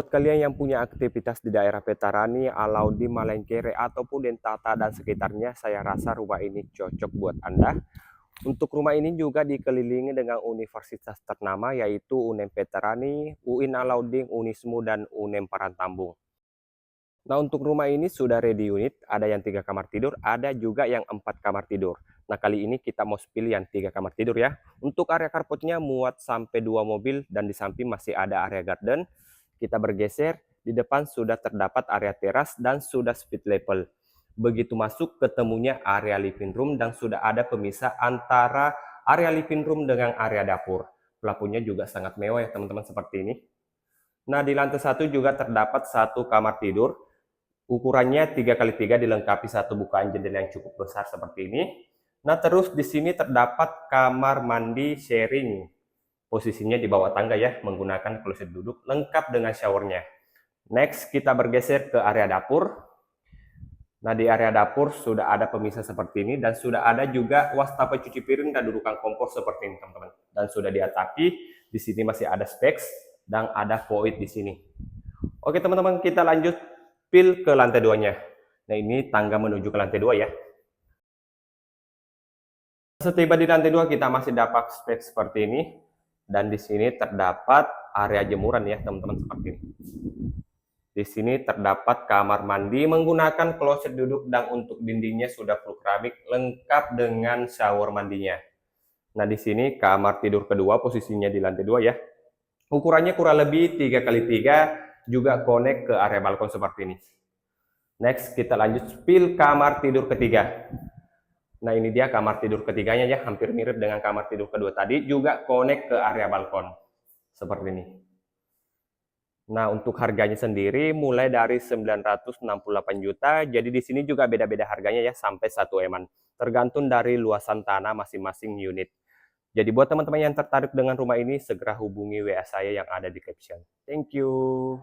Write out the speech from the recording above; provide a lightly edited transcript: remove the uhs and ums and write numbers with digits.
Buat kalian yang punya aktivitas di daerah Petarani, Alaudi, Malengkere, ataupun Dentata dan sekitarnya, saya rasa rumah ini cocok buat Anda. Untuk rumah ini juga dikelilingi dengan universitas ternama yaitu UNEM Veterani, UIN Alauding, Unismu, dan UNEM Parantambung. Nah, untuk rumah ini sudah ready unit, ada yang 3 kamar tidur, ada juga yang 4 kamar tidur. Nah, kali ini kita mau pilih yang 3 kamar tidur ya. Untuk area carportnya muat sampai 2 mobil dan di samping masih ada area garden. Kita bergeser, di depan sudah terdapat area teras dan sudah split level. Begitu masuk, ketemunya area living room dan sudah ada pemisah antara area living room dengan area dapur. Plafonnya juga sangat mewah ya teman-teman seperti ini. Nah, di lantai 1 juga terdapat 1 kamar tidur. Ukurannya 3x3 dilengkapi 1 bukaan jendela yang cukup besar seperti ini. Nah, terus di sini terdapat kamar mandi sharing. Posisinya di bawah tangga ya, menggunakan kloset duduk lengkap dengan showernya. Next, kita bergeser ke area dapur. Nah, di area dapur sudah ada pemisah seperti ini dan sudah ada juga wastafel cuci piring dan dudukan kompor seperti ini, teman-teman. Dan sudah diatapi, di sini masih ada speks dan ada void di sini. Oke, teman-teman, kita lanjut pil ke lantai 2-nya. Nah, ini tangga menuju ke lantai 2 ya. Setiba di lantai 2 kita masih dapat spek seperti ini dan di sini terdapat area jemuran ya, teman-teman seperti ini. Di sini terdapat kamar mandi menggunakan kloset duduk dan untuk dindingnya sudah full keramik lengkap dengan shower mandinya. Nah, di sini kamar tidur kedua posisinya di lantai 2 ya. Ukurannya kurang lebih 3x3 juga connect ke area balkon seperti ini. Next, kita lanjut spill kamar tidur ketiga. Nah, ini dia kamar tidur ketiganya ya, hampir mirip dengan kamar tidur kedua tadi, juga connect ke area balkon. Seperti ini. Nah, untuk harganya sendiri mulai dari 968 juta, jadi di sini juga beda-beda harganya ya, sampai 1 eman. Tergantung dari luasan tanah masing-masing unit. Jadi buat teman-teman yang tertarik dengan rumah ini, segera hubungi WA saya yang ada di caption. Thank you.